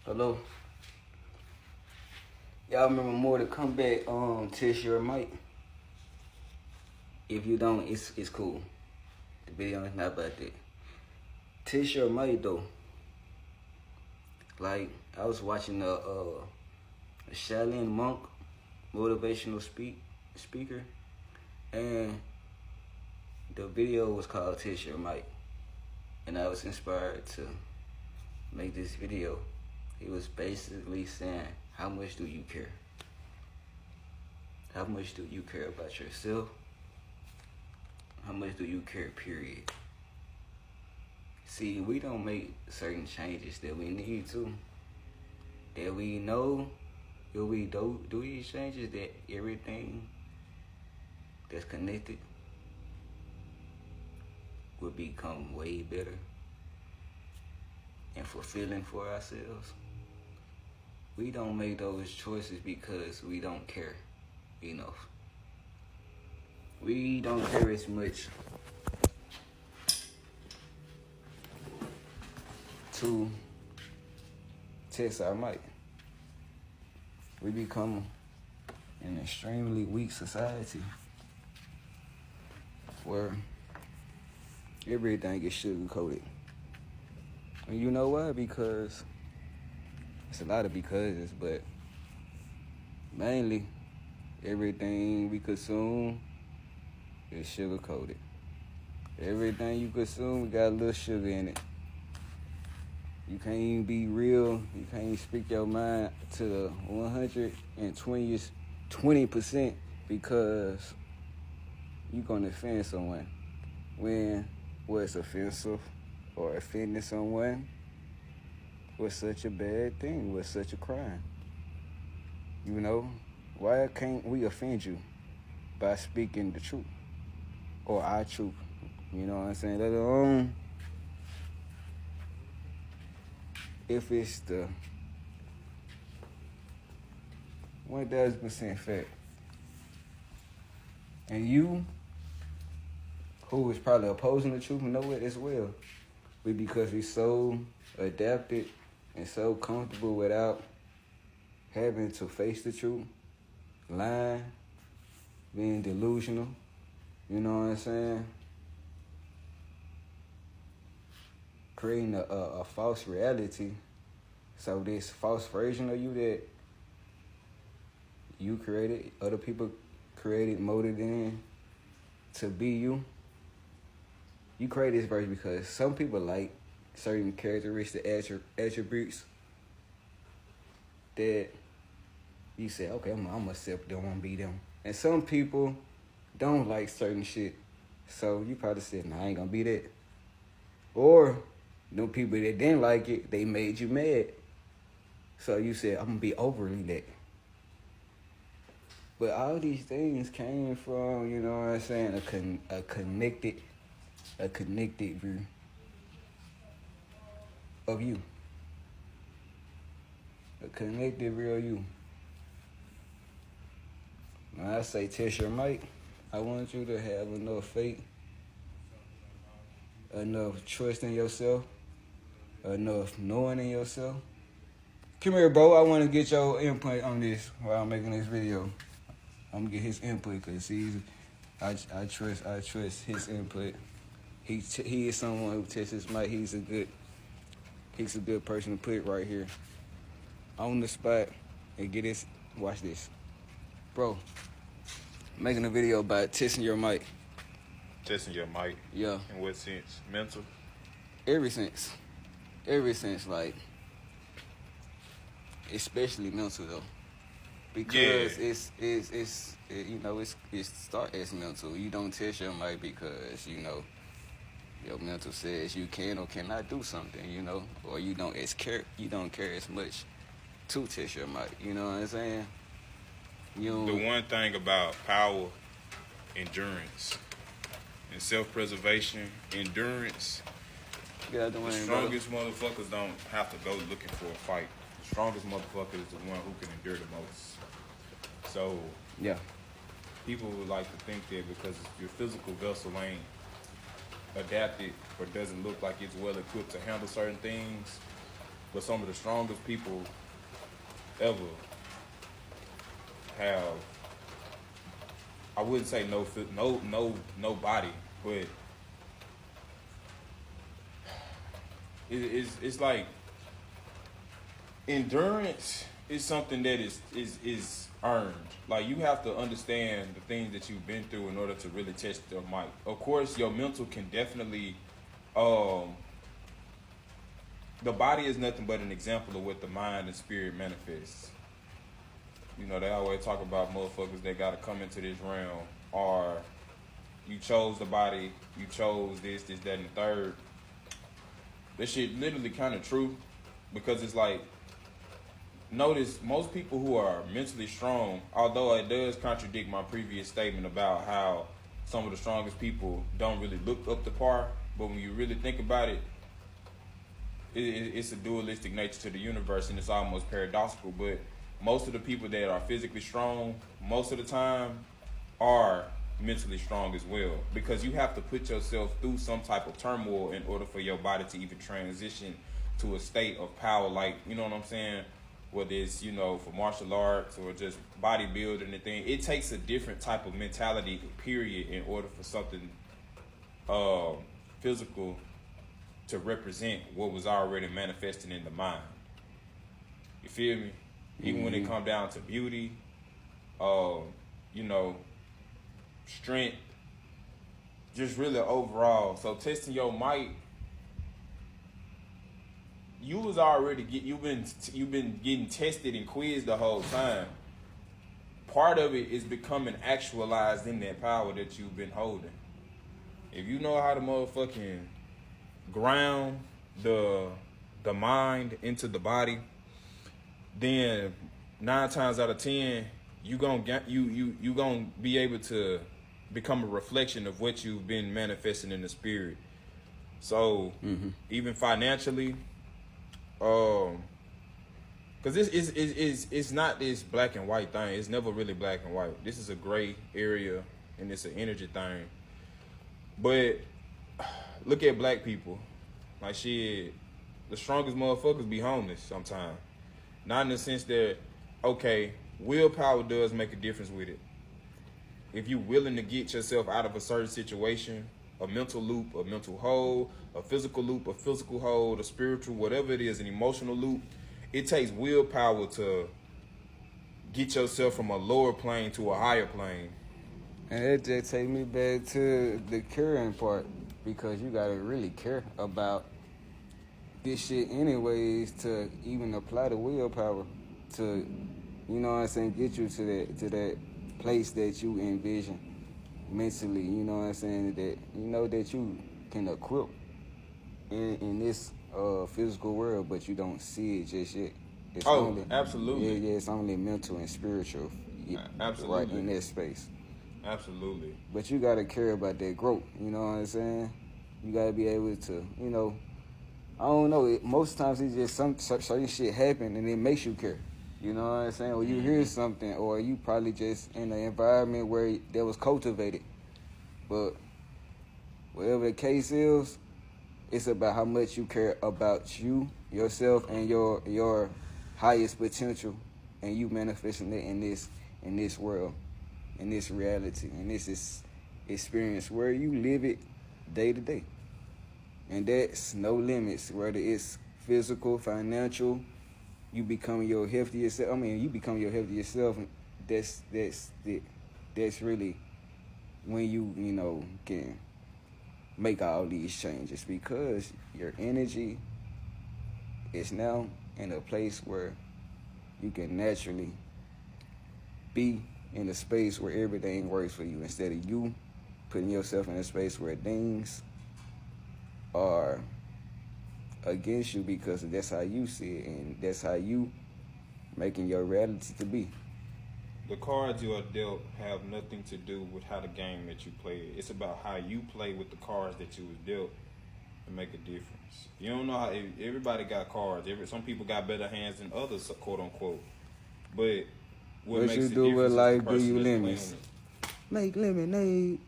Hello. Y'all remember more to come back test your mic? If you don't, it's cool. The video is not about that. Test your mic though. Like I was watching a Shaolin monk motivational speaker, and the video was called Test Your Mic, and I was inspired to make this video. He was basically saying, how much do you care? How much do you care about yourself? How much do you care, period? See, we don't make certain changes that we need to. That we know if we do these changes, that everything that's connected will become way better and fulfilling for ourselves. We don't make those choices because we don't care enough. We don't care as much to test our might. We become an extremely weak society where everything is sugar-coated. And you know why? Because it's a lot of becauses, but mainly everything we consume is sugar-coated. Everything you consume got a little sugar in it. You can't even be real. You can't even speak your mind to the 120% because you're going to offend someone. When what's offensive or offending someone was such a bad thing, was such a crime. You know, why can't we offend you by speaking the truth or our truth? You know what I'm saying? Let alone if it's the 1000% fact. And you, who is probably opposing the truth, know it as well. Because we so adapted and so comfortable without having to face the truth, lying, being delusional, you know what I'm saying? Creating a false reality. So this false version of you that you created, other people created, molded in to be you. You create this version because some people like certain characteristic attributes that you say, okay, I'm gonna accept them, I'm gonna be them. And some people don't like certain shit. So you probably said, nah, I ain't gonna be that. Or them people that didn't like it, they made you mad. So you said, I'm gonna be overly that. But all these things came from, you know what I'm saying, a connected view of you. A connected view of you. When I say test your mic, I want you to have enough faith, enough trust in yourself, enough knowing in yourself. Come here, bro. I want to get your input on this while I'm making this video. I'm gonna get his input because I trust his input. He is someone who tests his mic. He's a good person to put right here on the spot and get this. Watch this, bro. Making a video about testing your mic. Testing your mic? Yeah. In what sense? Mental? Every sense, like, especially mental though, because it's you know it start as mental. You don't test your mic because you know your mental says you can or cannot do something, you know, or you don't care as much to test your mic. You know what I'm saying? The one thing about power, endurance, and self-preservation, endurance, the strongest motherfuckers don't have to go looking for a fight. The strongest motherfucker is the one who can endure the most. So, yeah, people would like to think that because your physical vessel ain't adapted or doesn't look like it's well equipped to handle certain things, but some of the strongest people ever have, I wouldn't say no body, but it's like endurance is something that is earned. Like, you have to understand the things that you've been through in order to really test your might. Of course, your mental can definitely, the body is nothing but an example of what the mind and spirit manifests. You know, they always talk about motherfuckers that gotta come into this realm, or you chose the body, you chose this, that, and the third. This shit literally kind of true, because it's like, notice most people who are mentally strong, although it does contradict my previous statement about how some of the strongest people don't really look up to par, but when you really think about it, it's a dualistic nature to the universe, and it's almost paradoxical. But most of the people that are physically strong, most of the time, are mentally strong as well, because you have to put yourself through some type of turmoil in order for your body to even transition to a state of power. Like, you know what I'm saying? Whether it's, you know, for martial arts or just bodybuilding and thing, it takes a different type of mentality, period, in order for something physical to represent what was already manifesting in the mind. You feel me? Even when it come down to beauty, you know, strength, just really overall. So testing your might, you was already you've been getting tested and quizzed the whole time. Part of it is becoming actualized in that power that you've been holding. If you know how to motherfucking ground the mind into the body, then 9 times out of 10 you gonna be able to become a reflection of what you've been manifesting in the spirit. So even financially, because it's not this black and white thing. It's never really black and white. This is a gray area, and it's an energy thing. But look at black people. Like, shit, the strongest motherfuckers be homeless sometimes. Not in the sense that, okay, willpower does make a difference with it. If you're willing to get yourself out of a certain situation, a mental loop, a mental hole, a physical loop, a physical hole, a spiritual, whatever it is, an emotional loop, it takes willpower to get yourself from a lower plane to a higher plane. And it just take me back to the caring part, because you gotta really care about this shit anyways to even apply the willpower to, you know what I'm saying, get you to that place that you envision mentally, you know what I'm saying, that you know that you can equip in this physical world, but you don't see it just yet. It's absolutely. Yeah, it's only mental and spiritual. Absolutely. Right in that space. Absolutely. But you gotta care about that growth, you know what I'm saying? You gotta be able to, you know, I don't know, most times it's just some certain shit happen and it makes you care. You know what I'm saying? Or you hear something, or you probably just in an environment where that was cultivated. But whatever the case is, it's about how much you care about you, yourself, and your highest potential, and you manifesting it in this world, in this reality, in this experience where you live it day to day. And that's no limits, whether it's physical, financial. You become your healthiest self. I mean, you become your healthiest self. That's really when you know, can make all these changes, because your energy is now in a place where you can naturally be in a space where everything works for you, instead of you putting yourself in a space where things are against you, because that's how you see it, and that's how you making your reality to be. The cards you are dealt have nothing to do with how the game that you play. It's about how you play with the cards that you was dealt to make a difference. You don't know how everybody got cards. Some people got better hands than others, quote unquote. But what makes you the do with difference life, is the do person you that's lemons? playing it. Make lemonade.